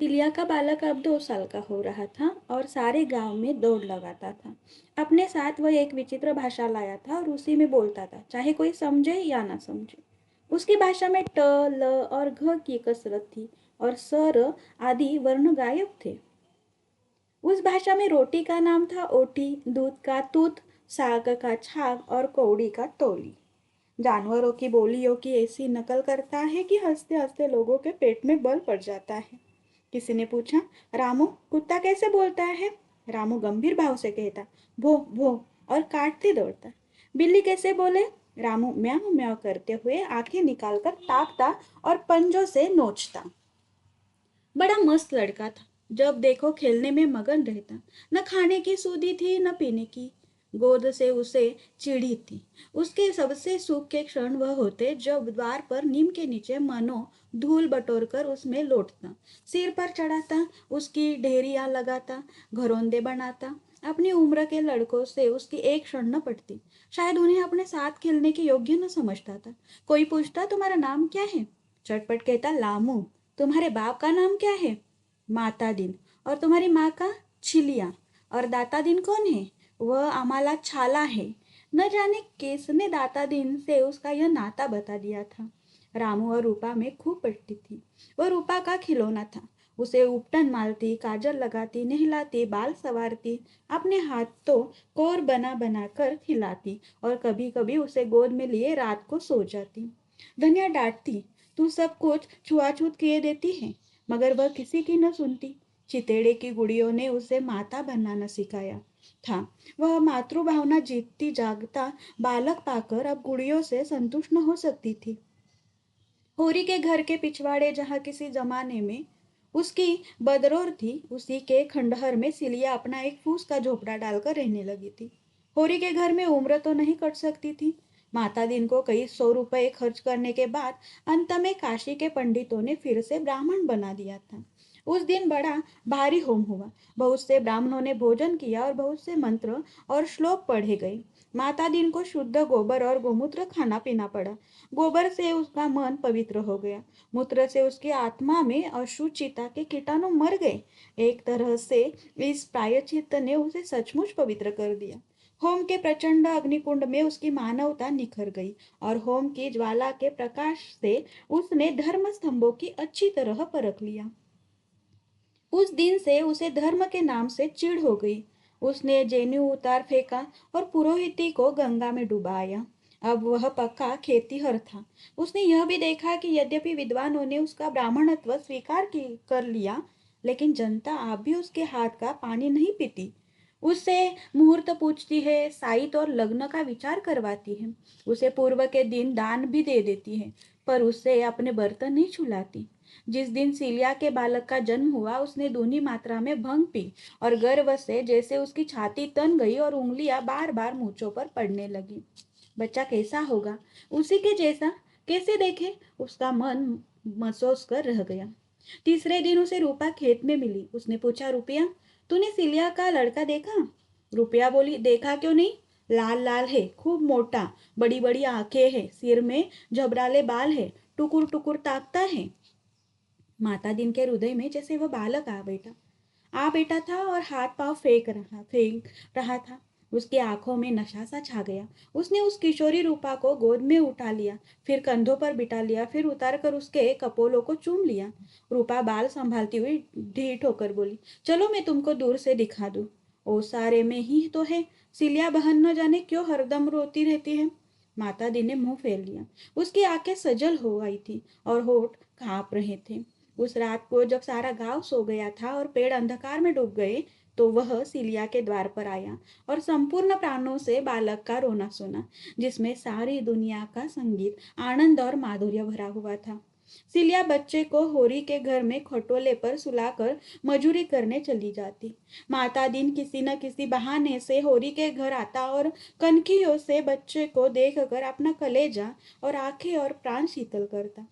Cilia का बालक अब 2 साल का हो रहा था और सारे गांव में दौड़ लगाता था। अपने साथ वह एक विचित्र भाषा लाया था और उसी में बोलता था, चाहे कोई समझे या ना समझे। उसकी भाषा में ट, ल और घ की कसरत थी और स, र आदि वर्ण गायब थे। उस भाषा में रोटी का नाम था ओटी, दूध का दूध, साग का छाग और कौड़ी का तौली। जानवरों की बोलियों की ऐसी नकल करता है कि हंसते हंसते लोगों के पेट में बल पड़ जाता है। किसी ने पूछा, रामू कुत्ता कैसे बोलता है? रामू गंभीर भाव से कहता, भो भो, और काटते दौड़ता। बिल्ली कैसे बोले? रामू म्याऊ म्याऊ करते हुए आंखें निकालकर ताकता और पंजों से नोचता। बड़ा मस्त लड़का था। जब देखो खेलने में मगन रहता। न खाने की सूधी थी न पीने की। गोद से उसे चिढ़ी थी। उसके सबसे सुख के क्षण वह होते जब द्वार पर नीम के नीचे मानो धूल बटोर कर उसमें लौटता, सिर पर चढ़ाता, उसकी ढेरियां लगाता, घरौंदे बनाता। अपनी उम्र के लड़कों से उसकी एक क्षण न पड़ती। शायद उन्हें अपने साथ खेलने के योग्य न समझता था। कोई पूछता, तुम्हारा नाम क्या है? चटपट कहता, लामू। तुम्हारे बाप का नाम क्या है? माता दिन। और तुम्हारी माँ का? छिलिया। और दाता दिन कौन है? वह आम्हाला छाला है। न जाने किसने दाता दिन से उसका यह नाता बता दिया था। रामू और रूपा में खूब पटती थी। वह रूपा का खिलौना था। उसे उपटन मालती, काजल लगाती, नहलाती, बाल सवारती, अपने हाथों कोर बना बना कर खिलाती और कभी कभी उसे गोद में लिए रात को सो जाती। धनिया डांटती, तू सब कुछ छुआछूत किए देती है, मगर वह किसी की न सुनती। चितेड़े की गुड़ियों ने उसे माता बनाना सिखाया था। वह मातृभावना जीतती जागता बालक पाकर अब गुड़ियों से संतुष्ट न हो सकती थी। होरी के घर के पिछवाड़े जहाँ किसी जमाने में उसकी बदरोर थी, उसी के खंडहर में सिलिया अपना एक फूस का झोपड़ा डालकर रहने लगी थी। होरी के घर में उम्र तो नहीं कट सकती थी। माता दिन को कई 100 रुपए खर्च करने के बाद अंत में काशी के पंडितों ने फिर से ब्राह्मण बना दिया था। उस दिन बड़ा भारी होम हुआ। बहुत से ब्राह्मणों ने भोजन किया और बहुत से मंत्र और श्लोक पढ़े गए। माता दिन को शुद्ध गोबर और गोमूत्र खाना पीना पड़ा। गोबर से उसका मन पवित्र हो गया। मूत्र से उसकी आत्मा में अशुचिता के कीटाणु मर गए। एक तरह से इस प्रायश्चित ने उसे सचमुच पवित्र कर दिया। होम के प्रचंड अग्निकुंड में उसकी मानवता निखर गई और होम की ज्वाला के प्रकाश से उसने धर्म स्तंभों की अच्छी तरह परख लिया। उस दिन से उसे धर्म के नाम से चिढ़ हो गई। उसने जेन्यू उतार फेंका और पुरोहिती को गंगा में डुबाया। अब वह पक्का खेतीहर था। उसने यह भी देखा कि यद्यपि विद्वानों ने उसका ब्राह्मणत्व स्वीकार कर लिया, लेकिन जनता आप भी उसके हाथ का पानी नहीं पीती। उससे मुहूर्त पूछती है, साइत और लग्न का विचार करवाती है, उसे पूर्व के दिन दान भी दे देती है, पर उससे अपने बर्तन नहीं छुलाती। जिस दिन सीलिया के बालक का जन्म हुआ, उसने दूनी मात्रा में भंग पी और गर्व से जैसे उसकी छाती तन गई और उंगलियां बार बार मूंछों पर पड़ने लगी। बच्चा कैसा होगा? उसी के जैसा। कैसे देखे? उसका मन महसूस कर रह गया। तीसरे दिन उसे रूपा खेत में मिली। उसने पूछा, रुपया, तूने सिलिया का लड़का देखा? रुपया बोली, देखा क्यों नहीं? लाल लाल है, खूब मोटा, बड़ी बड़ी आंखें हैं, सिर में झबराले बाल है, टुकुर टुकुर ताकता है। माता दिन के हृदय में जैसे वह बालक आ बेटा था और हाथ पांव फेंक रहा था। उसकी आंखों में नशा सा छा गया। उसने उस किशोरी रूपा को गोद में उठा लिया, फिर कंधों पर बिठा लिया, फिर उतार कर उसके कपोलों को चूम लिया। रूपा बाल संभालती हुई ढीठ होकर बोली, चलो मैं तुमको दूर से दिखा दूं। ओ सारे में ही तो है। सिलिया बहन न जाने क्यों हरदम रोती रहती है। माता दी ने मुंह फेर लिया। उसकी आंखें सजल हो गई थी और होठ कांप रहे थे। उस रात को जब सारा गांव सो गया था और पेड़ अंधकार में डूब गए, तो वह सिलिया के द्वार पर आया और संपूर्ण प्राणों से बालक का रोना सुना, जिसमें सारी दुनिया का संगीत, आनंद और माधुर्य भरा हुआ था। सिलिया बच्चे को होरी के घर में खटोले पर सुलाकर मजूरी करने चली जाती। माता दिन किसी न किसी बहाने से होरी के घर आता और कनखियों से बच्चे को देखकर अपना कलेजा और आंखें और प्राण शीतल करता।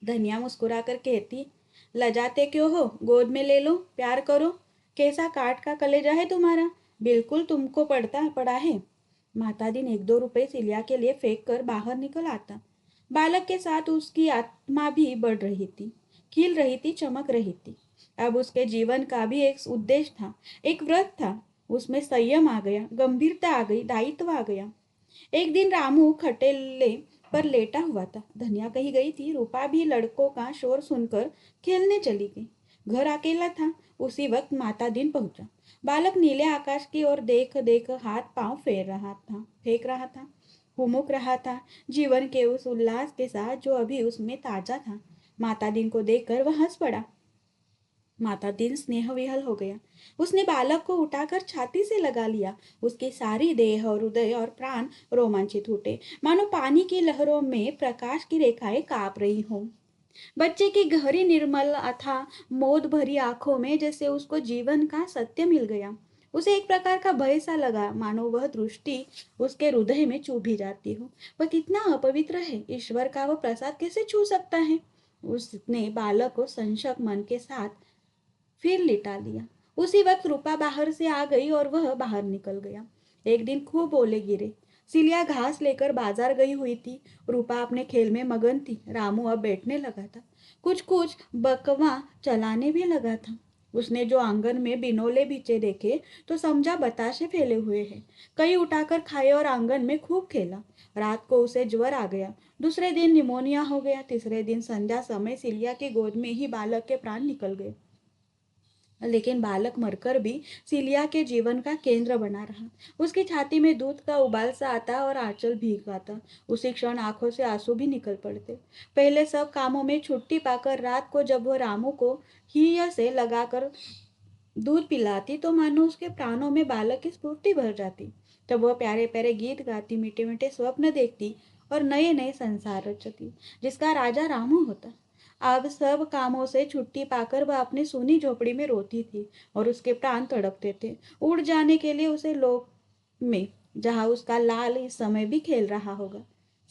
धनिया मुस्कुराकर कहती, लजाते क्यों हो? गोद में ले लो, प्यार करो। कैसा काठ का कलेजा है तुम्हारा, बिल्कुल तुमको पड़ा है। माता दिन 1-2 रुपए सिलिया के लिए फेंक कर बाहर निकल आता। बालक के साथ उसकी आत्मा भी बढ़ रही थी। खिल रही थी, चमक रही थी। अब उसके जीवन का भी एक उद्देश्य था, एक व्रत था। उसमें संयम आ गया, गंभीरता आ गई, दायित्व आ गया। एक दिन रामू खटेले पर लेटा हुआ था। धनिया कहीं गई थी। रूपा भी लड़कों का शोर सुनकर खेलने चली गई। घर अकेला था। उसी वक्त माता दिन पहुंचा। बालक नीले आकाश की ओर देख देख हाथ पांव फेंक रहा था, हुमुक रहा था, जीवन के उस उल्लास के साथ जो अभी उसमें ताजा था। माता दिन को देखकर वह हंस पड़ा। माता दिन स्नेह विहल हो गया। उसने बालक को उठाकर छाती से लगा लिया। उसकी सारी देह और हृदय और प्राण रोमांचित उठे, मानो पानी की लहरों में प्रकाश की रेखाएं कांप रही हों। बच्चे की गहरी निर्मल अथा मोद भरी आंखों में जैसे उसको जीवन का सत्य मिल गया। उसे एक प्रकार का भय सा लगा, मानो वह दृष्टि उसके हृदय में चुभी जाती हो। वह कितना अपवित्र है, ईश्वर का वह प्रसाद कैसे छू सकता है। उसने बालक को संशक मन के साथ फिर लिटा लिया। उसी वक्त रूपा बाहर से आ गई और वह बाहर निकल गया। एक दिन खूब ओले गिरे। सिलिया घास लेकर बाजार गई हुई थी। रूपा अपने खेल में मगन थी। रामू अब बैठने लगा था, कुछ कुछ बकवा चलाने भी लगा था। उसने जो आंगन में बिनोले बिछे देखे तो समझा बताशे फैले हुए हैं। कई उठाकर खाए और आंगन में खूब खेला। रात को उसे ज्वर आ गया। दूसरे दिन निमोनिया हो गया। तीसरे दिन संध्या समय सिलिया की गोद में ही बालक के प्राण निकल गए। लेकिन बालक मरकर भी सिलिया के जीवन का केंद्र बना रहा। उसकी छाती में दूध का उबाल सा आता और आंचल भीग आता। उसी क्षण आंखों से आंसू भी निकल पड़ते। पहले सब कामों में छुट्टी पाकर रात को जब वह रामू को हिया से लगाकर दूध पिलाती तो मानो उसके प्राणों में बालक की स्फूर्ति भर जाती। तब वह प्यारे प्यारे गीत गाती, मीठे मीठे स्वप्न देखती और नए नए संसार रचती, जिसका राजा रामू होता। अब सब कामों से छुट्टी पाकर वह अपनी सूनी झोपड़ी में रोती थी और उसके प्राण तड़पते थे उड़ जाने के लिए उसे लोक में, जहां उसका लाल इस समय भी खेल रहा होगा।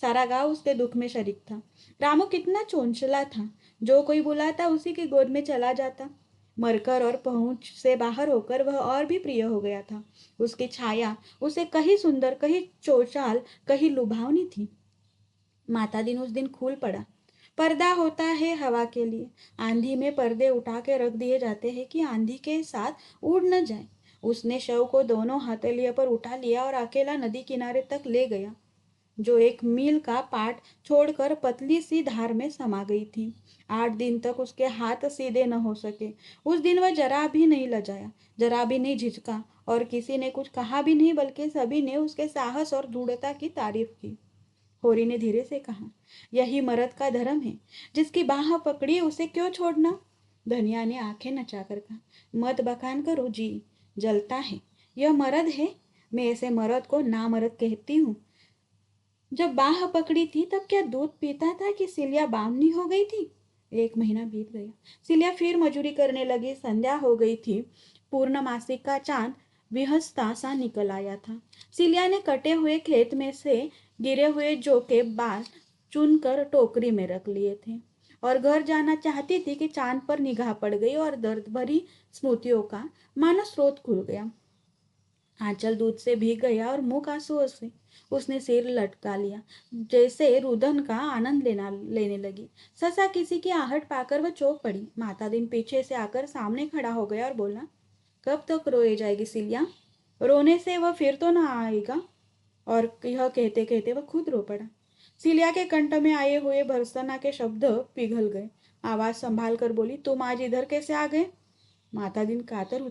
सारा गांव उसके दुख में शरीक था। रामू कितना चौंचला था, जो कोई बुलाता उसी की गोद में चला जाता। मरकर और पहुंच से बाहर होकर वह और भी प्रिय हो गया था। उसकी छाया उसे कहीं सुंदर, कहीं चौचाल, कहीं लुभावनी थी। माता दिन उस दिन खूल पड़ा। पर्दा होता है हवा के लिए। आंधी में पर्दे उठा के रख दिए जाते हैं कि आंधी के साथ उड़ न जाए। उसने शव को दोनों हथेलियों पर उठा लिया और अकेला नदी किनारे तक ले गया, जो एक मील का पाट छोड़कर पतली सी धार में समा गई थी। 8 दिन तक उसके हाथ सीधे न हो सके। उस दिन वह जरा भी नहीं लजाया, जरा भी नहीं झिझका और किसी ने कुछ कहा भी नहीं, बल्कि सभी ने उसके साहस और दृढ़ता की तारीफ की। होरी ने धीरे से कहा, यही मर्द का धर्म है। जिसकी बाह पकड़ी उसे क्यों छोड़ना। धनिया ने आंखें नचाकर कहा, मत बखान करो जी, जलता है। यह मर्द है। मैं ऐसे मर्द को ना मर्द कहती हूँ। जब बाह पकड़ी थी तब क्या दूध पीता था कि सिलिया बामनी हो गई थी। 1 महीना बीत गया। सिलिया फिर मजूरी करने लगी। संध्या हो गई थी। पूर्णमासी का चांद विहसता सा निकल आया था। सिलिया ने कटे हुए खेत में से गिरे हुए जौ के बाल चुनकर टोकरी में रख लिए थे और घर जाना चाहती थी कि चांद पर निगाह पड़ गई और दर्द भरी स्मृतियों का मानो स्रोत खुल गया। आंचल दूध से भीग गया और मुख आंसुओं से। उसने सिर लटका लिया, जैसे रुदन का आनंद लेने लगी। ससा किसी की आहट पाकर वह चौंक पड़ी। माता दिन पीछे से आकर सामने खड़ा हो गया और बोला, कब तक रोए जाएगी सिलिया। रोने से वह फिर तो ना आएगा। और यह कहते कहते वह खुद रो पड़ा। सिलिया के कंठ में आए हुए भर्त्सना के शब्द पिघल गए। आवाज संभाल कर बोली, तुम आज इधर कैसे आ गए। माता दिन कातर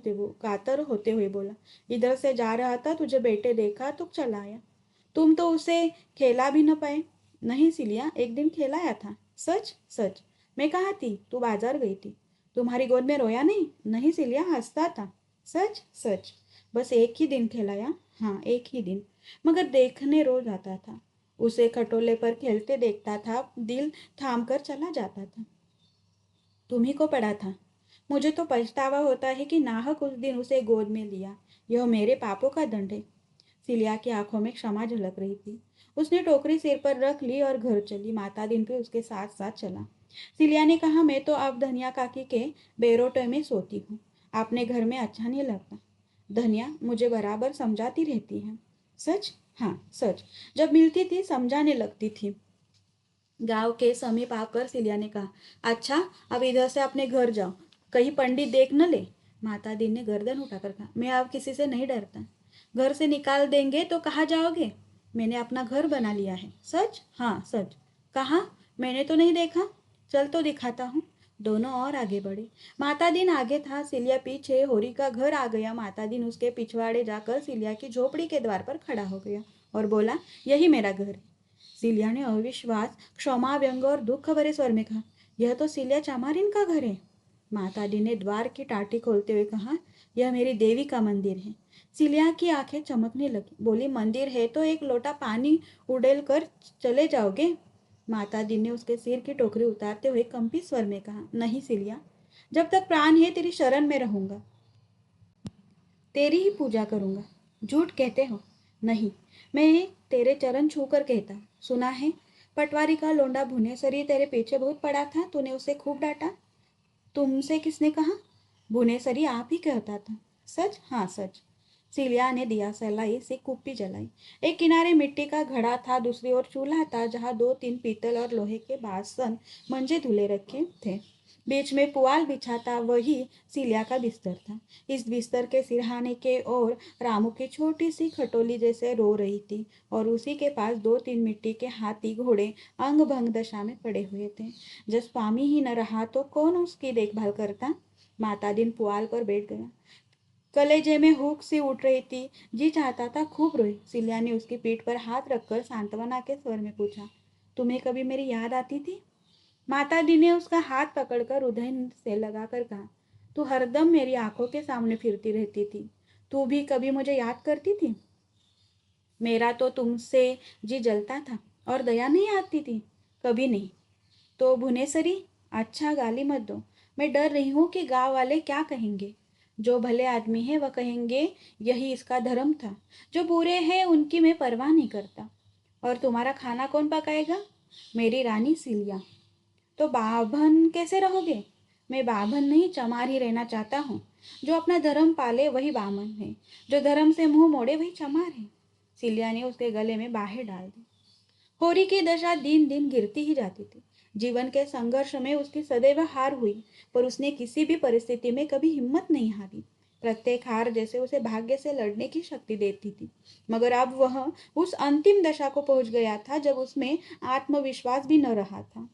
होते हुए बोला, इधर से जा रहा था, तुझे बेटे देखा तो चला आया। तुम तो उसे खेला भी न पाए। नहीं सिलिया, एक दिन खेलाया था। सच सच। मैं कहाँ थी, तू बाजार गई थी। तुम्हारी गोद में रोया नहीं। नहीं सिलिया, हंसता था। सच सच। बस एक ही दिन खिलाया। हाँ, एक ही दिन। मगर देखने रोज आता था। उसे खटोले पर खेलते देखता था, दिल थाम कर चला जाता था। तुम्ही को पड़ा था। मुझे तो पछतावा होता है कि नाहक उस दिन उसे गोद में लिया। यह मेरे पापों का दंड है। सिलिया की आंखों में क्षमा झलक रही थी। उसने टोकरी सिर पर रख ली और घर चली। माता दिन पे उसके साथ साथ चला। सिलिया ने कहा, मैं तो अब धनिया काकी के बेरोटे में सोती हूँ। अपने घर में अच्छा नहीं लगता। धनिया मुझे बराबर समझाती रहती है। सच। हाँ सच। जब मिलती थी समझाने लगती थी। गांव के समीप आकर सिलिया ने कहा, अच्छा अब इधर से अपने घर जाओ, कहीं पंडित देख न ले। माता दी ने गर्दन उठाकर कहा, मैं अब किसी से नहीं डरता। घर से निकाल देंगे तो कहाँ जाओगे? मैंने अपना घर बना लिया है। सच? हाँ सच। कहाँ? मैंने तो नहीं देखा। चल तो दिखाता हूँ। दोनों और आगे बढ़े। माता दिन आगे था, सिलिया पीछे। होरी का घर आ गया। माता दिन उसके पिछवाड़े जाकर सिलिया की झोपड़ी के द्वार पर खड़ा हो गया और बोला, यही मेरा घर है। सिलिया ने अविश्वास, क्षमा, व्यंग और दुख भरे स्वर में कहा, यह तो सिलिया चामारिन का घर है। माता दी ने द्वार की टाटी खोलते हुए कहा, यह मेरी देवी का मंदिर है। सिलिया की आंखें चमकने लगी। बोली, मंदिर है तो एक लोटा पानी उड़ेल कर चले जाओगे? माता दी ने उसके सिर की टोकरी उतारते हुए कंपित स्वर में कहा, नहीं सिलिया, जब तक प्राण है तेरी शरण में रहूंगा, तेरी ही पूजा करूंगा। झूठ कहते हो? नहीं, मैं तेरे चरण छूकर कहता हूँ। सुना है पटवारी का लोंडा भुनेसरी तेरे पीछे बहुत पड़ा था, तूने उसे खूब डांटा। तुमसे किसने कहा? भुनेसरी आप ही कहता था। सच? हाँ सच। सिलिया ने दिया सलाई से कुप्पी जलाई। एक किनारे मिट्टी का घड़ा था, दूसरी ओर चूल्हा था जहाँ 2-3 पीतल और लोहे के बासन मंजे धुले रखे थे। बीच में पुआल बिछा था, वही सिलिया का बिस्तर था। इस बिस्तर के सिरहाने के ओर रामू की छोटी सी खटोली जैसे रो रही थी और उसी के पास 2-3 मिट्टी के हाथी घोड़े अंग भंग दशा में पड़े हुए थे। जब स्वामी ही न रहा तो कौन उसकी देखभाल करता? माता दिन पुआल पर बैठ गया। कलेजे में हुक सी उठ रही थी। जी चाहता था खूब रोए। सिलिया ने उसकी पीठ पर हाथ रखकर सांत्वना के स्वर में पूछा, तुम्हें कभी मेरी याद आती थी? माता दी ने उसका हाथ पकड़कर हृदय से लगाकर कहा, तू हरदम मेरी आंखों के सामने फिरती रहती थी। तू भी कभी मुझे याद करती थी? मेरा तो तुमसे जी जलता था और दया नहीं आती थी? कभी नहीं। तो भुनेसरी, अच्छा गाली मत दो। मैं डर रही हूँ कि गांव वाले क्या कहेंगे। जो भले आदमी है वह कहेंगे यही इसका धर्म था। जो बुरे हैं उनकी मैं परवाह नहीं करता। और तुम्हारा खाना कौन पकाएगा? मेरी रानी सिलिया। तो बाभन कैसे रहोगे? मैं बाभन नहीं, चमार ही रहना चाहता हूँ। जो अपना धर्म पाले वही बामन है, जो धर्म से मुंह मोड़े वही चमार है। सिलिया ने उसके गले में बाहें डाल दी। होरी की दशा दिन दिन गिरती ही जाती थी। जीवन के संघर्ष में उसकी सदैव हार हुई, पर उसने किसी भी परिस्थिति में कभी हिम्मत नहीं हारी। प्रत्येक हार जैसे उसे भाग्य से लड़ने की शक्ति देती थी। मगर अब वह उस अंतिम दशा को पहुंच गया था जब उसमें आत्मविश्वास भी न रहा था।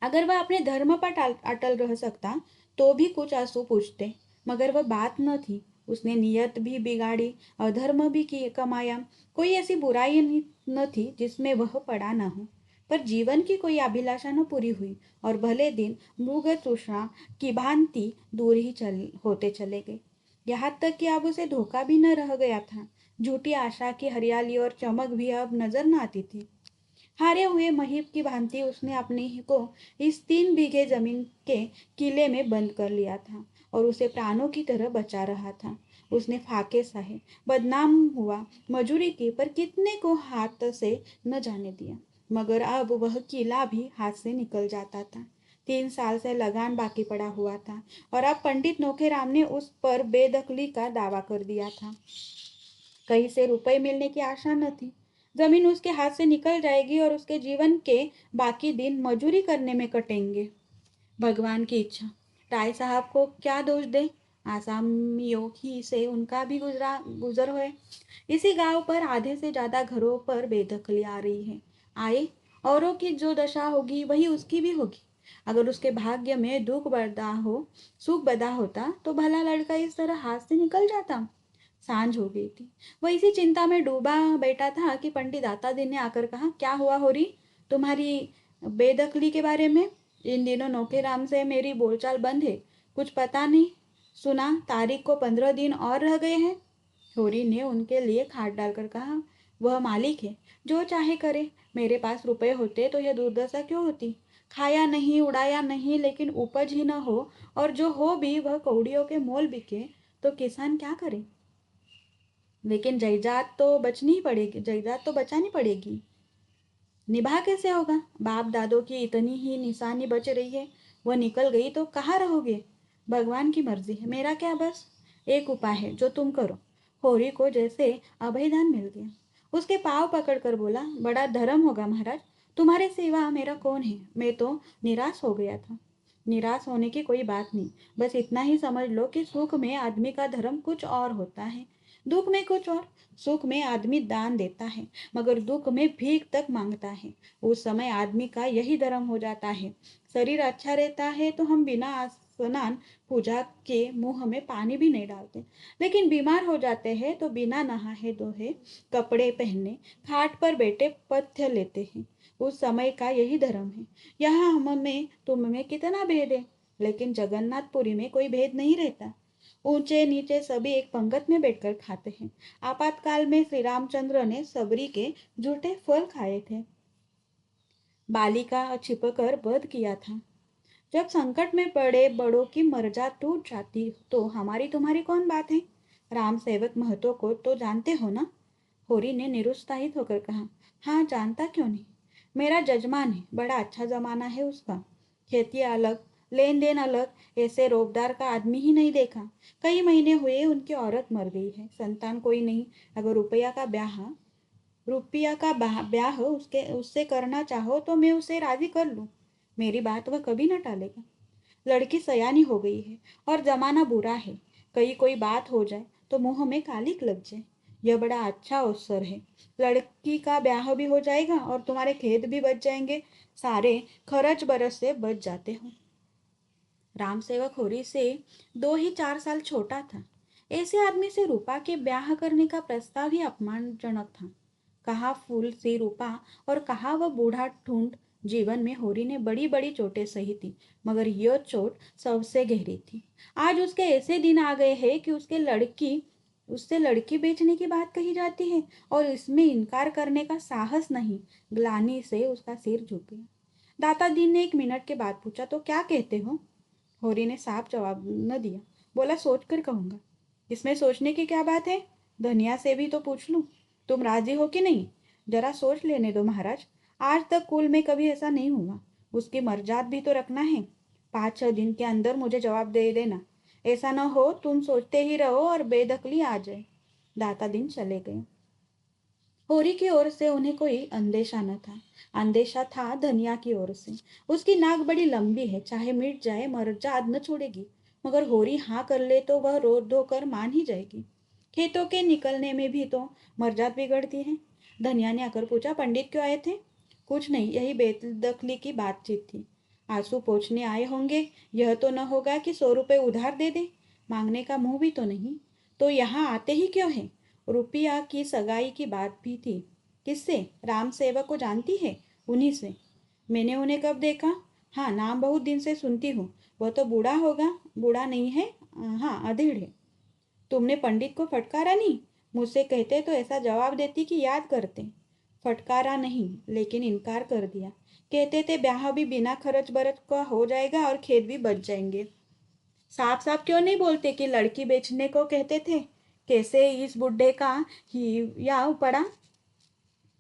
अगर वह अपने धर्म पर अटल रह सकता तो भी कुछ आंसू पूछते, मगर वह बात न थी। उसने नियत भी बिगाड़ी, अधर्म भी कमाया। कोई ऐसी बुराई न थी जिसमें वह पड़ा न हो। पर जीवन की कोई अभिलाषा न पूरी हुई और भले दिन मृग तृष्णा की भांति दूर ही होते चले गए। यहाँ तक कि अब उसे धोखा भी न रह गया था। झूठी आशा की हरियाली और चमक भी अब नजर न आती थी। हारे हुए महीप की भांति उसने अपने ही को इस 3 बीघे जमीन के किले में बंद कर लिया था और उसे प्राणों की तरह बचा रहा था। उसने फाके सहे, बदनाम हुआ, मजूरी की, पर कितने को हाथ से न जाने दिया। मगर अब वह किला भी हाथ से निकल जाता था। 3 साल से लगान बाकी पड़ा हुआ था और अब पंडित नोखेराम ने उस पर बेदखली का दावा कर दिया था। कहीं से रुपए मिलने की आशा न थी। जमीन उसके हाथ से निकल जाएगी और उसके जीवन के बाकी दिन मजूरी करने में कटेंगे। भगवान की इच्छा। राय साहब को क्या दोष दे? आसामियों ही से उनका भी गुजर है। इसी गांव पर आधे से ज्यादा घरों पर बेदखली आ रही है। आए, औरों की जो दशा होगी वही उसकी भी होगी। अगर उसके भाग्य में दुख बदा हो, सुख बदा होता तो भला लड़का इस तरह हाथ से निकल जाता। सांझ हो गई थी। वह इसी चिंता में डूबा बैठा था कि पंडित दाता दिन ने आकर कहा, क्या हुआ होरी, तुम्हारी बेदखली के बारे में? इन दिनों नौकेराम से मेरी बोलचाल बंद है, कुछ पता नहीं। सुना तारीख को 15 दिन और रह गए हैं। होरी ने उनके लिए खाट डालकर कहा, वह मालिक है, जो चाहे करे। मेरे पास रुपए होते तो यह दुर्दशा क्यों होती? खाया नहीं, उड़ाया नहीं, लेकिन उपज ही न हो, और जो हो भी वह कौड़ियों के मोल बिके, तो किसान क्या करे? लेकिन जायदाद तो बचनी ही पड़ेगी, जायदाद तो बचानी पड़ेगी। निभा कैसे होगा? बाप दादों की इतनी ही निशानी बच रही है, वह निकल गई तो कहाँ रहोगे? भगवान की मर्जी है, मेरा क्या बस। एक उपाय है जो तुम करो। होरी को जैसे अभयदान मिल गया। उसके पाँव पकड़कर बोला, बड़ा धर्म होगा महाराज, तुम्हारे सिवा मेरा कौन है। मैं तो निराश हो गया था। निराश होने की कोई बात नहीं, बस इतना ही समझ लो कि सुख में आदमी का धर्म कुछ और होता है, दुख में कुछ और। सुख में आदमी दान देता है, मगर दुख में भीख तक मांगता है। उस समय आदमी का यही धर्म हो जाता है। शरीर अच्छा रहता है तो हम बिना स्नान पूजा के मुंह में पानी भी नहीं डालते, लेकिन बीमार हो जाते हैं तो बिना नहाए धोए कपड़े पहने खाट पर बैठे पथ्य लेते हैं। उस समय का यही धर्म है। यहाँ हम में तुम में कितना भेद है, लेकिन जगन्नाथपुरी में कोई भेद नहीं रहता। ऊंचे नीचे सभी एक पंगत में बैठकर खाते हैं। आपातकाल में श्री रामचंद्र ने सबरी के झूठे फल खाए थे, बाली का छिपकर वध किया था। जब संकट में पड़े बड़ों की मर्जा टूट जाती तो हमारी तुम्हारी कौन बात है। राम सेवक महतो को तो जानते हो ना। होरी ने निरुत्साहित होकर कहा। हाँ, जानता क्यों नहीं। मेरा जजमान है, बड़ा अच्छा जमाना है उसका। खेती अलग, लेन देन अलग, ऐसे रोबदार का आदमी ही नहीं देखा। कई महीने हुए उनकी औरत मर गई है, संतान कोई नहीं। अगर रुपया का ब्याह उसके उससे करना चाहो तो मैं उसे राजी कर लूं। मेरी बात वह कभी न टालेगा। लड़की सयानी हो गई है और जमाना बुरा है। कहीं कोई बात हो जाए तो मुंह में कालिक लग जाए। यह बड़ा अच्छा अवसर है। लड़की का ब्याह भी हो जाएगा और तुम्हारे खेत भी बच जाएंगे। सारे खर्च बरस से बच जाते हो। राम सेवक होरी से 2 ही 4 साल छोटा था। ऐसे आदमी से रूपा के ब्याह करने का प्रस्ताव ही अपमानजनक था। कहा फूल सी रूपा और कहा वह बूढ़ा ढूंढ। जीवन में होरी ने बड़ी बड़ी चोटें सही थी, मगर यह चोट सबसे गहरी थी। आज उसके ऐसे दिन आ गए हैं कि उससे लड़की बेचने की बात कही जाती है और इसमें इनकार करने का साहस नहीं। ग्लानि से उसका सिर झुक गया। दाता दीन ने 1 मिनट के बाद पूछा, तो क्या कहते हो। होरी ने साफ जवाब न दिया। बोला, सोच कर कहूंगा। इसमें सोचने की क्या बात है। धनिया से भी तो पूछ लूं। तुम राजी हो कि नहीं। जरा सोच लेने दो महाराज। आज तक कुल में कभी ऐसा नहीं हुआ। उसकी मर्जाद भी तो रखना है। 5-6 दिन के अंदर मुझे जवाब दे देना। ऐसा न हो तुम सोचते ही रहो और बेदखली आ जाए। दाता दिन चले गए। होरी की ओर से उन्हें कोई अंदेशा न था। अंदेशा था धनिया की ओर से। उसकी नाक बड़ी लंबी है, चाहे मिट जाए मर्जाद न छोड़ेगी। मगर होरी हाँ कर ले तो वह रो धोकर मान ही जाएगी। खेतों के निकलने में भी तो मर्जाद बिगड़ती है। धनिया ने आकर पूछा, पंडित क्यों आए थे। कुछ नहीं, यही बेदखली की बातचीत थी। आंसू पोंछने आए होंगे। यह तो न होगा कि 100 रुपए उधार दे दे। मांगने का मुंह भी तो नहीं। तो यहाँ आते ही क्यों है। रुपया की सगाई की बात भी थी। किससे। राम सेवक को जानती है। उन्हीं से। मैंने उन्हें कब देखा। हाँ, नाम बहुत दिन से सुनती हूँ। वह तो बूढ़ा होगा। बूढ़ा नहीं है, हाँ अधेड़ है। तुमने पंडित को फटकारा नहीं। मुझसे कहते तो ऐसा जवाब देती कि याद करते। फटकारा नहीं, लेकिन इनकार कर दिया। कहते थे ब्याह भी बिना खर्च बरच का हो जाएगा और खेत भी बच जाएंगे। साफ साफ क्यों नहीं बोलते कि लड़की बेचने को कहते थे। कैसे इस बुढ़े का ही या पड़ा।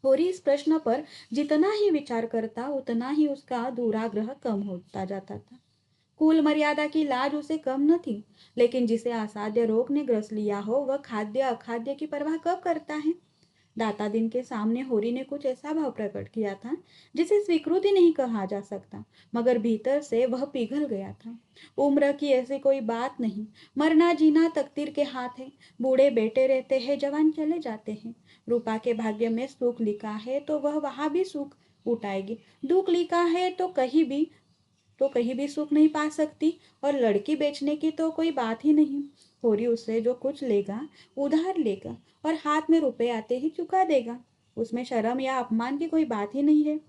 होरी इस प्रश्न पर जितना ही विचार करता उतना ही उसका दुराग्रह कम होता जाता था। कुल मर्यादा की लाज उसे कम न थी, लेकिन जिसे असाध्य रोग ने ग्रस लिया हो वह खाद्य अखाद्य की परवाह कब करता है। दाता दिन के सामने होरी ने कुछ ऐसा भाव प्रकट किया था जिसे स्वीकृति नहीं कहा जा सकता, मगर भीतर से वह पिघल गया था। उम्र की ऐसी कोई बात नहीं। मरना जीना तकदीर के हाथ है। बूढ़े बेटे रहते हैं, जवान चले जाते हैं। रूपा के भाग्य में सुख लिखा है तो वह वहां भी सुख उठाएगी। दुख लिखा है तो कहीं भी सुख नहीं पा सकती। और लड़की बेचने की तो कोई बात ही नहीं। होरी उससे जो कुछ लेगा उधार लेगा और हाथ में रुपए आते ही चुका देगा। उसमें शर्म या अपमान की कोई बात ही नहीं है।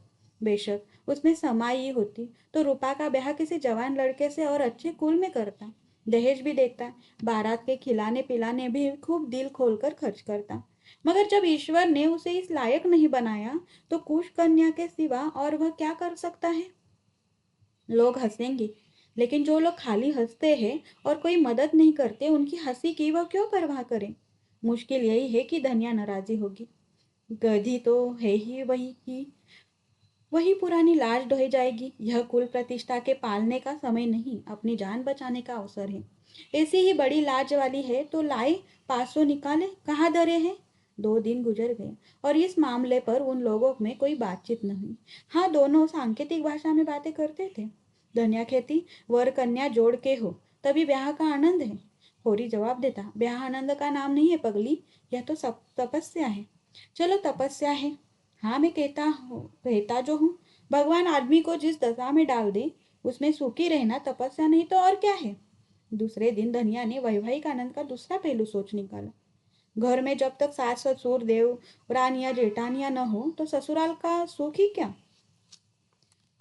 बेशक उसमें समाई होती तो रूपा का ब्याह किसी जवान लड़के से और अच्छे कुल में करता। दहेज भी देता। बारात के खिलाने पिलाने भी खूब दिल खोलकर खर्च करता। मगर जब ईश्वर ने उसे इस लायक नहीं बनाया तो कुश कन्या के सिवा और वह क्या कर सकता है। लोग हंसेंगे, लेकिन जो लोग खाली हंसते हैं और कोई मदद नहीं करते उनकी हंसी की वह क्यों परवाह करें। मुश्किल यही है कि धनिया नाराजी होगी। गधी तो है ही वही पुरानी लाज ढोई जाएगी। यह कुल प्रतिष्ठा के पालने का समय नहीं, अपनी जान बचाने का अवसर है। ऐसी ही बड़ी लाज वाली है तो लाए 500 निकाले, कहाँ धरे हैं। 2 दिन गुजर गए और इस मामले पर उन लोगों में कोई बातचीत न हुई। हाँ, दोनों सांकेतिक भाषा में बातें करते थे। धनिया खेती वर कन्या जोड़ के हो तभी ब्याह का आनंद है। होरी जवाब देता, ब्याह आनंद का नाम नहीं है पगली, यह तो सब तपस्या है। चलो तपस्या है। हाँ, मैं कहता जो हूँ, भगवान आदमी को जिस दशा में डाल दे उसमें सुखी रहना तपस्या नहीं तो और क्या है। दूसरे दिन धनिया ने वैवाहिक आनंद का दूसरा पहलू सोच निकाला। घर में जब तक सास ससुर देव रानिया जेठानिया न हो तो ससुराल का सुख ही क्या।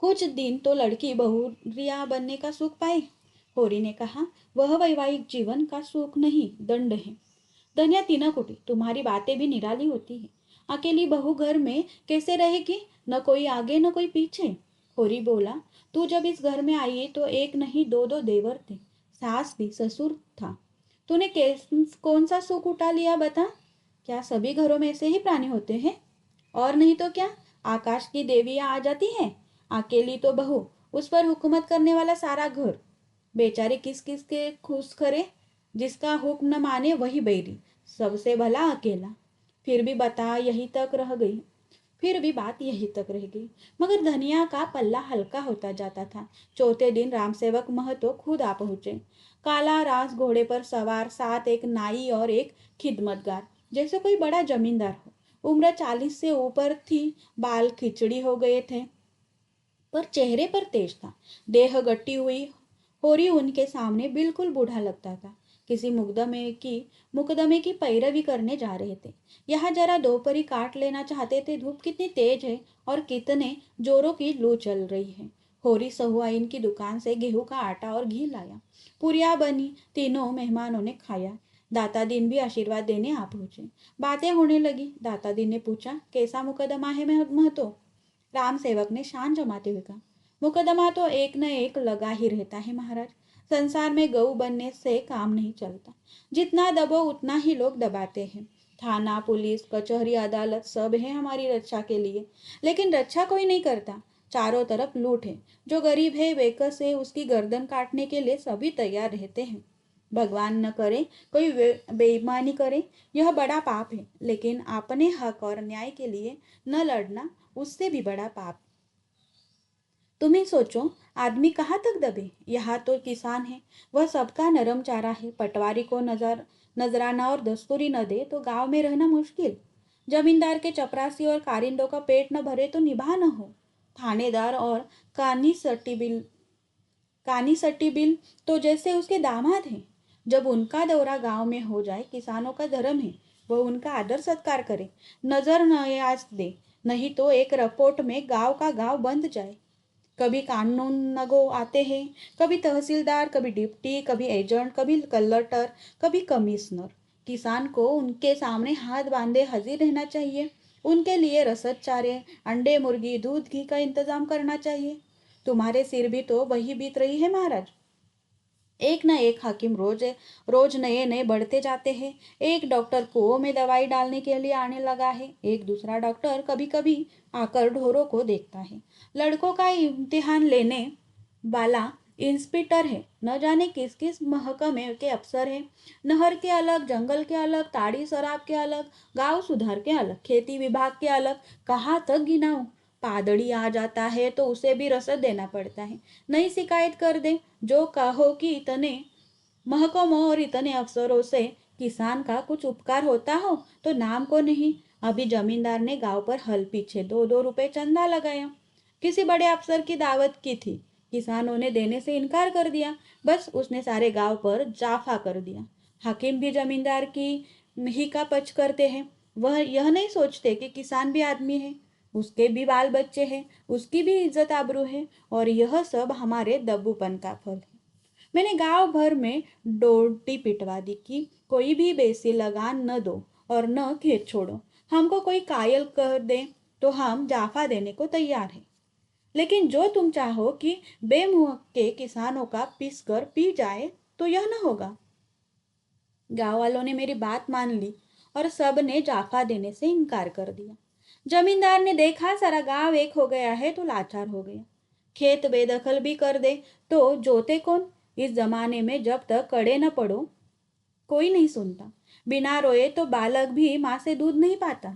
कुछ दिन तो लड़की बहुरिया बनने का सुख पाए। होरी ने कहा, वह वैवाहिक जीवन का सुख नहीं, दंड है। धनिया तिनक उठी, तुम्हारी बातें भी निराली होती है। अकेली बहू घर में कैसे रहेगी, न कोई आगे न कोई पीछे। होरी बोला, तू जब इस घर में आई तो एक नहीं दो दो देवर थे, सास भी ससुर था। तूने कौन सा सुख उठा लिया बता। क्या सभी घरों में ऐसे ही प्राणी होते हैं? और नहीं तो क्या, आकाश की देवियां आ जाती हैं। अकेली तो बहू, उस पर हुकूमत करने वाला सारा घर। बेचारे किस किस के खुश करे, जिसका हुक्म न माने वही बैरी, सबसे भला अकेला। फिर भी बता यही तक रह गई फिर भी बात यही तक रह गई। मगर धनिया का पल्ला हल्का होता जाता था। चौथे दिन रामसेवक महतो खुद आ पहुंचे। काला रास घोड़े पर सवार, साथ एक नाई और एक खिदमतगार, जैसे कोई बड़ा जमींदार हो। उम्र 40 से ऊपर थी, बाल खिचड़ी हो गए थे पर चेहरे पर तेज था, देह गट्टी हुई। होरी उनके सामने बिल्कुल बूढ़ा लगता था, किसी मुकदमे की पैरवी करने जा रहे थे। यहाँ जरा दोपहरी काट लेना चाहते थे। धूप कितनी तेज है और कितने जोरों की लू चल रही है। होरी सहुआइन की दुकान से गेहूं का आटा और घी लाया। पुरिया बनी, तीनों मेहमानों ने खाया। दाता दिन भी आशीर्वाद देने आ पहुंचे। बातें होने लगी। दाता दिन ने पूछा, कैसा मुकदमा है महतो? राम सेवक ने शान जमाते हुए कहा, मुकदमा तो एक न एक लगा ही रहता है महाराज। संसार में गऊ बनने से काम नहीं चलता। जितना दबो उतना ही लोग दबाते हैं। थाना, पुलिस, कचहरी, अदालत सब है हमारी रक्षा के लिए, लेकिन रक्षा कोई नहीं करता। चारों तरफ लूट है। जो गरीब है, बेकस है, उसकी गर्दन काटने के लिए सभी तैयार रहते हैं। भगवान न करे कोई बेईमानी करे, यह बड़ा पाप है। लेकिन अपने हक और न्याय के लिए न लड़ना, उससे भी बड़ा पाप। तुम्हें सोचो, आदमी कहाँ तक दबे। यहाँ तो किसान है, वह सबका नरम चारा है। पटवारी को नजराना और दस्तूरी न दे तो गांव में रहना मुश्किल। जमींदार के चपरासी और कारिंदों का पेट न भरे तो निभा न हो। थानेदार और कानी सट्टी बिल तो जैसे उसके दामाद हैं। जब उनका दौरा गांव में हो जाए, किसानों का धर्म है वह उनका आदर सत्कार करे, नजर नयाज दे, नहीं तो एक रपोट में गांव का गांव बंद जाए। कभी कानून नगो आते हैं, कभी तहसीलदार, कभी डिप्टी, कभी एजेंट, कभी कलेक्टर, कभी कमिश्नर। किसान को उनके सामने हाथ बांधे हाजिर रहना चाहिए। उनके लिए रसद, चारे, अंडे, मुर्गी, दूध, घी का इंतजाम करना चाहिए। तुम्हारे सिर भी तो वही बीत रही है महाराज। एक न एक हाकिम रोज रोज नए नए बढ़ते जाते हैं। एक डॉक्टर कुओं में दवाई डालने के लिए आने लगा है। एक दूसरा डॉक्टर कभी कभी आकर ढोरों को देखता है। लड़कों का इम्तिहान लेने वाला इंस्पेक्टर है। न जाने किस किस महकमे के अफसर हैं। नहर के अलग, जंगल के अलग, ताड़ी शराब के अलग, गांव सुधार के अलग, खेती विभाग के अलग। कहाँ तक गिनाऊं। पादड़ी आ जाता है तो उसे भी रसद देना पड़ता है। नहीं शिकायत कर दे, जो कहो कि इतने महकमों और इतने अफसरों से किसान का कुछ उपकार होता हो तो नाम को नहीं। अभी जमींदार ने गांव पर हल पीछे 2-2 रुपए चंदा लगाया। किसी बड़े अफसर की दावत की थी, किसानों ने देने से इनकार कर दिया। बस उसने सारे गांव पर जाफा कर दिया। हाकिम भी जमींदार की ही का पक्ष करते हैं। वह यह नहीं सोचते कि किसान भी आदमी है, उसके भी बाल बच्चे हैं, उसकी भी इज्जत आबरू है, और यह सब हमारे दब्बूपन का फल है। मैंने गांव भर में डोटी पिटवा दी कि कोई भी बेसी लगान न दो और न खेत छोड़ो। हमको कोई कायल कर दे तो हम जाफा देने को तैयार हैं, लेकिन जो तुम चाहो कि बेमुँह के किसानों का पीस कर पी जाए तो यह न होगा। गांव वालों ने मेरी बात मान ली और सब ने जाफा देने से इनकार कर दिया। जमींदार ने देखा सारा गांव एक हो गया है तो लाचार हो गया। खेत बेदखल भी कर दे तो जोते कौन। इस जमाने में जब तक कड़े न पड़ो कोई नहीं सुनता। बिना रोए तो बालक भी माँ से दूध नहीं पाता।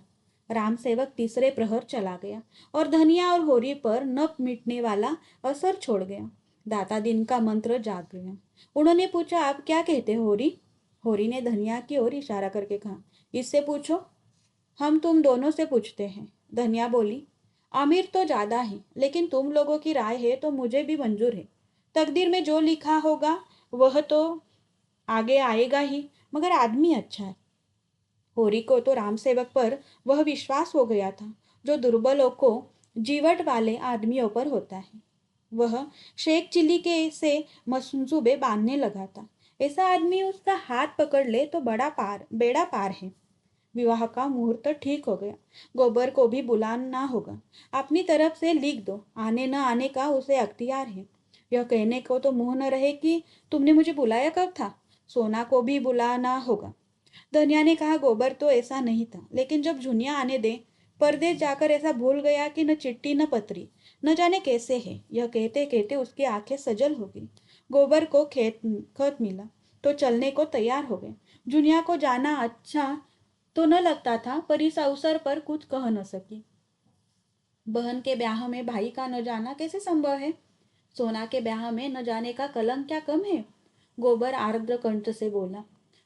राम सेवक तीसरे प्रहर चला गया और धनिया और होरी पर न मिटने वाला असर छोड़ गया। दाता दिन का मंत्र जाग गया। उन्होंने पूछा, आप क्या कहते हो होरी? होरी ने धनिया की ओर इशारा करके कहा, इससे पूछो। हम तुम दोनों से पूछते हैं। धनिया बोली, अमीर तो ज्यादा है, लेकिन तुम लोगों की राय है तो मुझे भी मंजूर है। तकदीर में जो लिखा होगा वह तो आगे आएगा ही, मगर आदमी अच्छा है। होरी को तो राम सेवक पर वह विश्वास हो गया था जो दुर्बलों को जीवट वाले आदमियों पर होता है। वह शेख चिल्ली के से मंसूबे बांधने लगा था। ऐसा आदमी उसका हाथ पकड़ ले तो बेड़ा पार है। विवाह का मुहूर्त ठीक हो गया। गोबर को भी बुलाना होगा। अपनी तरफ से लिख दो, आने न आने का उसे अख्तियार है। यह कहने को तो मुंह न रहे कि तुमने मुझे बुलाया कब था। सोना को भी बुलाना होगा। धनिया ने कहा, गोबर तो ऐसा नहीं था, लेकिन जब झुनिया आने दे, परदेश जाकर ऐसा भूल गया कि न चिट्ठी न पत्री, न जाने कैसे है। यह कहते कहते उसकी आंखें सजल हो गई। गोबर को खत मिला तो चलने को तैयार हो गए। झुनिया को जाना अच्छा तो न लगता था, पर इस अवसर पर कुछ कह न सकी। बहन के ब्याह में भाई का न जाना कैसे संभव है? सोना के ब्याह में न जाने का कलंक क्या कम है? गोबर आर्द्र कंठ से बोला,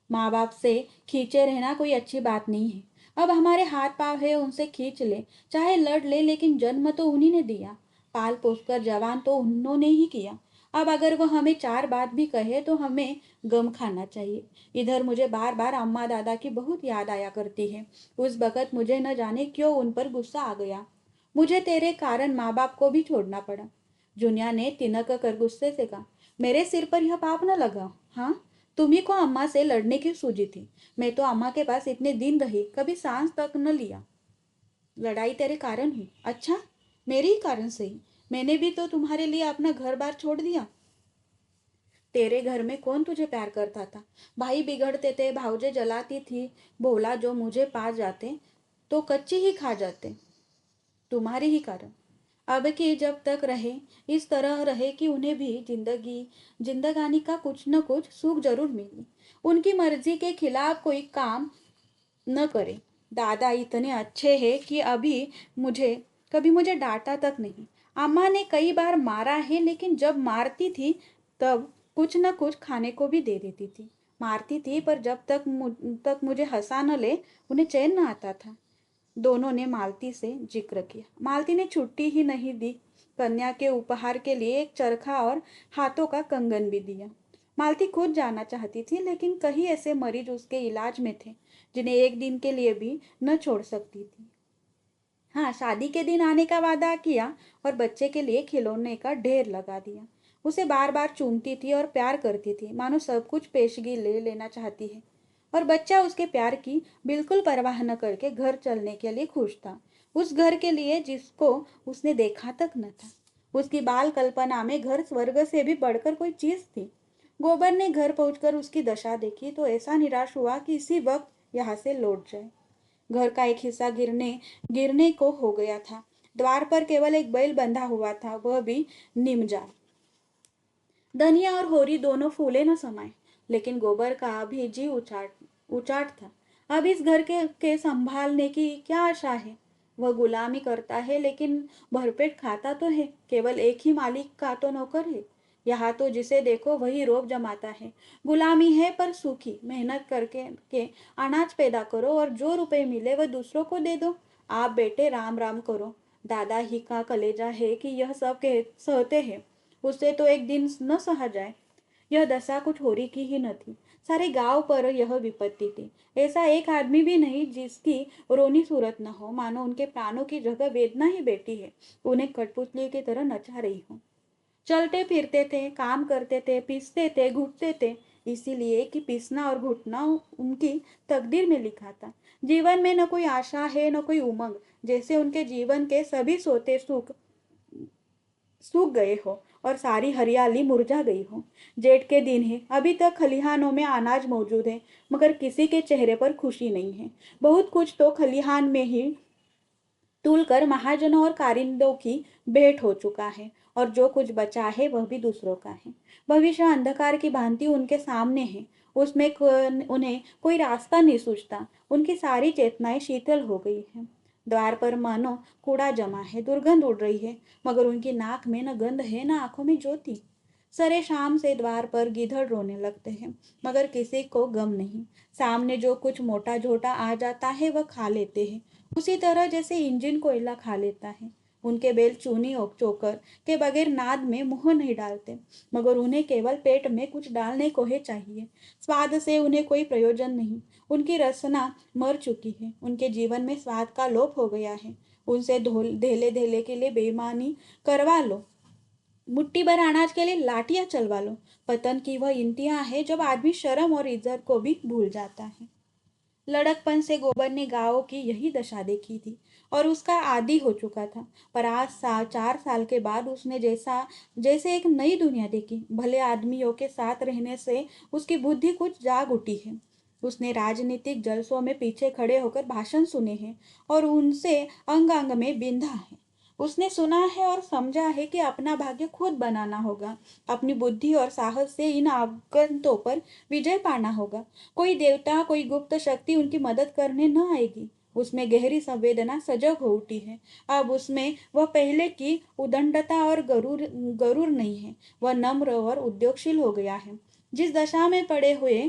माँ बाप से खींचे रहना कोई अच्छी बात नहीं है। अब हमारे हाथ पांव है, उनसे खींच ले, चाहे लड़ ले, लेकिन जन्म तो उन्हीं ने दिया। पाल पोस कर जवान तो उन्होंने ही किया। अब अगर वह हमें चार बात भी कहे तो हमें गम खाना चाहिए। इधर मुझे बार बार अम्मा दादा की बहुत याद आया करती है। उस वक़्त मुझे न जाने क्यों उन पर गुस्सा आ गया। मुझे तेरे कारण माँ बाप को भी छोड़ना पड़ा। जुनिया ने तिनक कर गुस्से से कहा, मेरे सिर पर यह पाप न लगा। हाँ, तुम्ही को अम्मा से लड़ने की सूझी थी। मैं तो अम्मा के पास इतने दिन रही, कभी सांस तक न लिया। लड़ाई तेरे कारण हुई। अच्छा, मेरे ही कारण से ही। मैंने भी तो तुम्हारे लिए अपना घर बार छोड़ दिया। तेरे घर में कौन तुझे प्यार करता था? भाई बिगड़ते थे, भावजे जलाती थी। भोला जो मुझे पा जाते तो कच्ची ही खा जाते, तुम्हारे ही कारण। अब कि जब तक रहे इस तरह रहे कि उन्हें भी जिंदगानी का कुछ न कुछ सुख जरूर मिले। उनकी मर्जी के खिलाफ कोई काम न करे। दादा इतने अच्छे हैं कि अभी मुझे कभी मुझे डांटा तक नहीं। अम्मा ने कई बार मारा है, लेकिन जब मारती थी तब कुछ न कुछ खाने को भी दे देती थी। मारती थी, पर जब तक मुझे हंसा न ले, उन्हें चैन न आता था। दोनों ने मालती से जिक्र किया। मालती ने छुट्टी ही नहीं दी। कन्या के उपहार के लिए एक चरखा और हाथों का कंगन भी दिया। मालती खुद जाना चाहती थी, लेकिन कहीं ऐसे मरीज उसके इलाज में थे जिन्हें एक दिन के लिए भी न छोड़ सकती थी। हाँ, शादी के दिन आने का वादा किया और बच्चे के लिए खिलौने का ढेर लगा दिया। उसे बार बार चूमती थी और प्यार करती थी, मानो सब कुछ पेशगी ले लेना चाहती है। और बच्चा उसके प्यार की बिल्कुल परवाह न करके घर चलने के लिए खुश था। उस घर के लिए जिसको उसने देखा तक न था। उसकी बाल कल्पना में घर स्वर्ग से भी बढ़कर कोई चीज थी। गोबर ने घर पहुंचकर उसकी दशा देखी तो ऐसा निराश हुआ कि इसी वक्त यहाँ से लौट जाए। घर का एक हिस्सा गिरने को हो गया था। द्वार पर केवल एक बैल बंधा हुआ था, वह भी निमजा। धनिया और होरी दोनों फूले न समाये, लेकिन गोबर का भी जी उचाट था। अब इस घर के संभालने की क्या आशा है? वह गुलामी करता है, लेकिन भरपेट खाता तो है। केवल एक ही मालिक का तो नौकर है। यहाँ तो जिसे देखो वही रोब जमाता है। गुलामी है पर सूखी। मेहनत करके के अनाज पैदा करो और जो रुपए मिले वह दूसरों को दे दो। आप बेटे राम राम करो। दादा ही का कलेजा है कि यह सब कह सहते हैं। उससे तो एक दिन न सहा जाए। यह दशा कुछ होरी की ही न थी, सारे गांव पर यह विपत्ति थी। ऐसा एक आदमी भी नहीं जिसकी रोनी सूरत न हो, मानो उनके प्राणों की जगह वेदना ही बैठी है, उन्हें कठपुतली की तरह नचा रही हो। चलते फिरते थे, काम करते थे, पीसते थे, घुटते थे, इसीलिए कि पीसना और घुटना उनकी तकदीर में लिखा था। जीवन में न कोई आशा है न कोई उमंग, जैसे उनके जीवन के सभी सोते सूख गए हो और सारी हरियाली मुरझा गई हो। जेठ के दिन है, अभी तक खलिहानों में अनाज मौजूद है, मगर किसी के चेहरे पर खुशी नहीं है। बहुत कुछ तो खलिहान में ही तुलकर महाजनों और कारिंदों की भेंट हो चुका है, और जो कुछ बचा है वह भी दूसरों का है। भविष्य अंधकार की भांति उनके सामने है उन्हें कोई रास्ता नहीं सूझता। उनकी सारी चेतनाएं शीतल हो गई है। द्वार पर मानो कूड़ा जमा है, दुर्गंध उड़ रही है, मगर उनकी नाक में न गंध है न आंखों में ज्योति। सरे शाम से द्वार पर गिधड़ रोने लगते हैं, मगर किसी को गम नहीं। सामने जो कुछ मोटा झोटा आ जाता है वह खा लेते हैं, उसी तरह जैसे इंजन कोयला खा लेता है। उनके बैल चूनी और चोकर के बगैर नाद में मुंह नहीं डालते, मगर उन्हें केवल पेट में कुछ डालने को ही चाहिए। स्वाद से उन्हें कोई प्रयोजन नहीं। उनकी रसना मर चुकी है, उनके जीवन में स्वाद का लोप हो गया है। उनसे धेले धेले के लिए बेईमानी करवा लो, मुट्ठी भर अनाज के लिए लाठियां चलवा लो। पतन की वह इंतहा है जब आदमी शर्म और इज्जत को भी भूल जाता है। लड़कपन से गोबर ने गांव की यही दशा देखी थी और उसका आदी हो चुका था। पर आज 4 साल के बाद उसने जैसे एक नई दुनिया देखी। भले आदमियों के साथ रहने से उसकी बुद्धि कुछ जाग उठी है। उसने राजनीतिक जलसों में पीछे खड़े होकर भाषण सुने हैं और उनसे अंग अंग में बिंधा है। उसने सुना है और समझा है कि अपना भाग्य खुद बनाना होगा। अपनी बुद्धि और साहस से इन आगंतों पर विजय पाना होगा। कोई देवता, कोई गुप्त शक्ति उनकी मदद करने न आएगी। उसमें गहरी संवेदना सजग हो उठी है। अब उसमें वह पहले की उदंडता और गरूर नहीं है। वह नम्र और उद्योगशील हो गया है। जिस दशा में पड़े हुए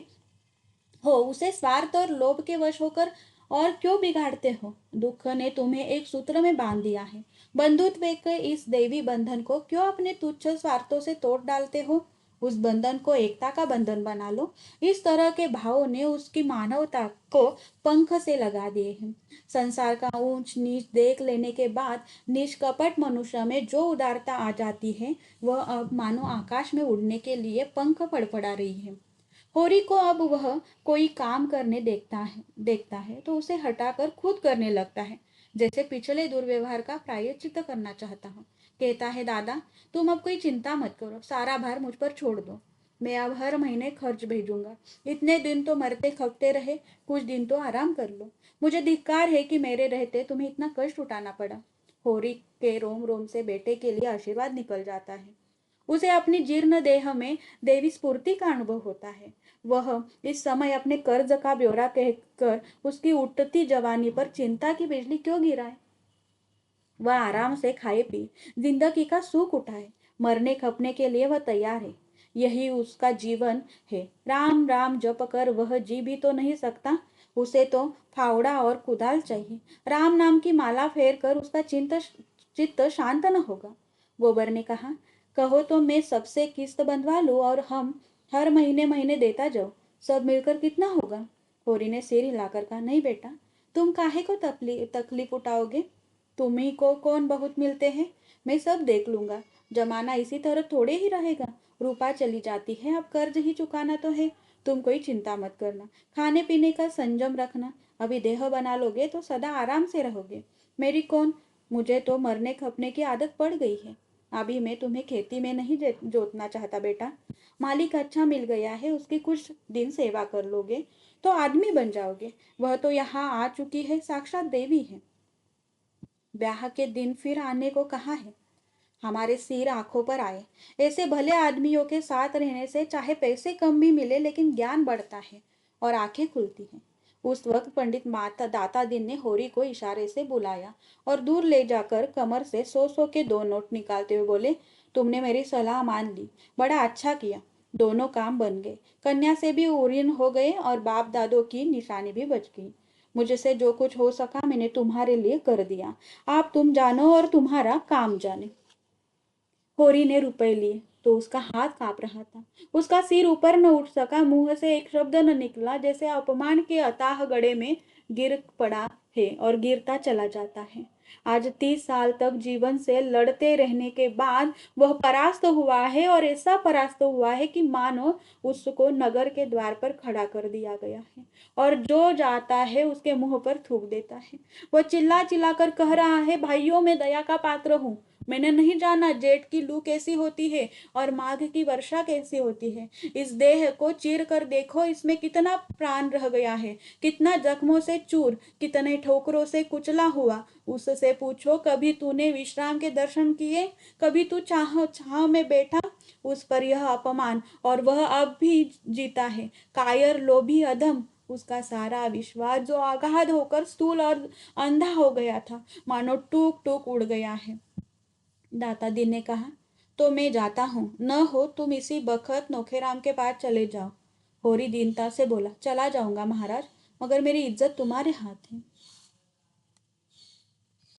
हो उसे स्वार्थ और लोभ के वश होकर और क्यों बिगाड़ते हो? दुख ने तुम्हें एक सूत्र में बांध दिया है। बंधुत्व के इस दैवी बंधन को क्यों अपने तुच्छ स्वार्थों से तोड़ डालते हो? उस बंधन को एकता का बंधन बना लो। इस तरह के भावों ने उसकी मानवता को पंख से लगा दिए हैं। संसार का ऊंच नीच देख लेने के बाद निष्कपट मनुष्य में जो उदारता आ जाती है, वह अब मानो आकाश में उड़ने के लिए पंख फड़फड़ा रही है। होरी को अब वह कोई काम करने देखता है तो उसे हटाकर खुद करने लगता है, जैसे पिछले दुर्व्यवहार का प्रायश्चित करना चाहता हो। कहता है, दादा तुम अब कोई चिंता मत करो, सारा भार मुझ पर छोड़ दो। मैं अब हर महीने खर्च भेजूंगा। इतने दिन तो मरते खपते रहे, कुछ दिन तो आराम कर लो। मुझे धिक्कार है कि मेरे रहते तुम्हें इतना कष्ट उठाना पड़ा। होरी के रोम रोम से बेटे के लिए आशीर्वाद निकल जाता है। उसे अपनी जीर्ण देह में देवी स्फूर्ति का अनुभव होता है। वह इस समय अपने कर्ज का ब्यौरा कहकर उसकी उठती जवानी पर चिंता की बिजली क्यों गिराए? वह आराम से खाए पी जिंदगी का सुख उठाए। मरने खपने के लिए वह तैयार है। यही उसका जीवन है। राम राम जप कर वह जी भी तो नहीं सकता। उसे तो फावड़ा और कुदाल चाहिए। राम नाम की माला फेर कर उसका चित्त शांत न होगा। गोबर ने कहा, कहो तो मैं सबसे किस्त बंधवा लूं और हम हर महीने महीने देता जाओ। सब मिलकर कितना होगा? होरी ने सिर हिलाकर कहा, नहीं बेटा, तुम काहे को तकलीफ उठाओगे? तुम्ही को कौन बहुत मिलते हैं? मैं सब देख लूंगा। जमाना इसी तरह थोड़े ही रहेगा। रूपा चली जाती है, अब कर्ज ही चुकाना तो है। तुम कोई चिंता मत करना। खाने पीने का संयम रखना। अभी देह बना लोगे तो सदा आराम से रहोगे। मेरी कौन, मुझे तो मरने खपने की आदत पड़ गई है। अभी मैं तुम्हें खेती में नहीं जोतना चाहता बेटा। मालिक अच्छा मिल गया है, उसकी कुछ दिन सेवा कर लोगे तो आदमी बन जाओगे। वह तो यहाँ आ चुकी है, साक्षात देवी है। ब्याह के दिन फिर आने को कहा है। हमारे सिर आंखों पर आए। ऐसे भले आदमियों के साथ रहने से चाहे पैसे कम भी मिले लेकिन ज्ञान बढ़ता है और आंखें खुलती हैं। उस वक्त पंडित माता दाता दिन ने होरी को इशारे से बुलाया और दूर ले जाकर कमर से 100-100 के 2 नोट निकालते हुए बोले, तुमने मेरी सलाह मान ली, बड़ा अच्छा किया। दोनों काम बन गए। कन्या से भी ऊरीन हो गए और बाप दादों की निशानी भी बच गई। मुझसे जो कुछ हो सका मैंने तुम्हारे लिए कर दिया। आप तुम जानो और तुम्हारा काम जाने। होरी ने रुपए लिए तो उसका हाथ कांप रहा था। उसका सिर ऊपर न उठ सका, मुंह से एक शब्द न निकला, जैसे अपमान के अथाह गड्ढे में गिर पड़ा है और गिरता चला जाता है। आज 30 साल तक जीवन से लड़ते रहने के बाद वह परास्त हुआ है और ऐसा परास्त हुआ है कि मानो उसको नगर के द्वार पर खड़ा कर दिया गया है और जो जाता है उसके मुंह पर थूक देता है। वह चिल्ला चिल्ला कर कह रहा है, भाइयों मैं दया का पात्र हूँ। मैंने नहीं जाना जेठ की लू कैसी होती है और माघ की वर्षा कैसी होती है। इस देह को चीर कर देखो, इसमें कितना प्राण रह गया है, कितना जख्मों से चूर, कितने ठोकरों से कुचला हुआ। उससे पूछो, कभी तूने विश्राम के दर्शन किए? कभी तू छांव में बैठा? उस पर यह अपमान, और वह अब भी जीता है, कायर, लोभी, अधम। उसका सारा विश्वास जो आगाध होकर स्थूल और अंधा हो गया था, मानो टूक टूक उड़ गया है। दादाजी ने कहा, तो मैं जाता हूँ, न हो तुम इसी बखत नौखेराम के पास चले जाओ। होरी दीनता से बोला, चला जाऊंगा महाराज, मगर मेरी इज्जत तुम्हारे हाथ है।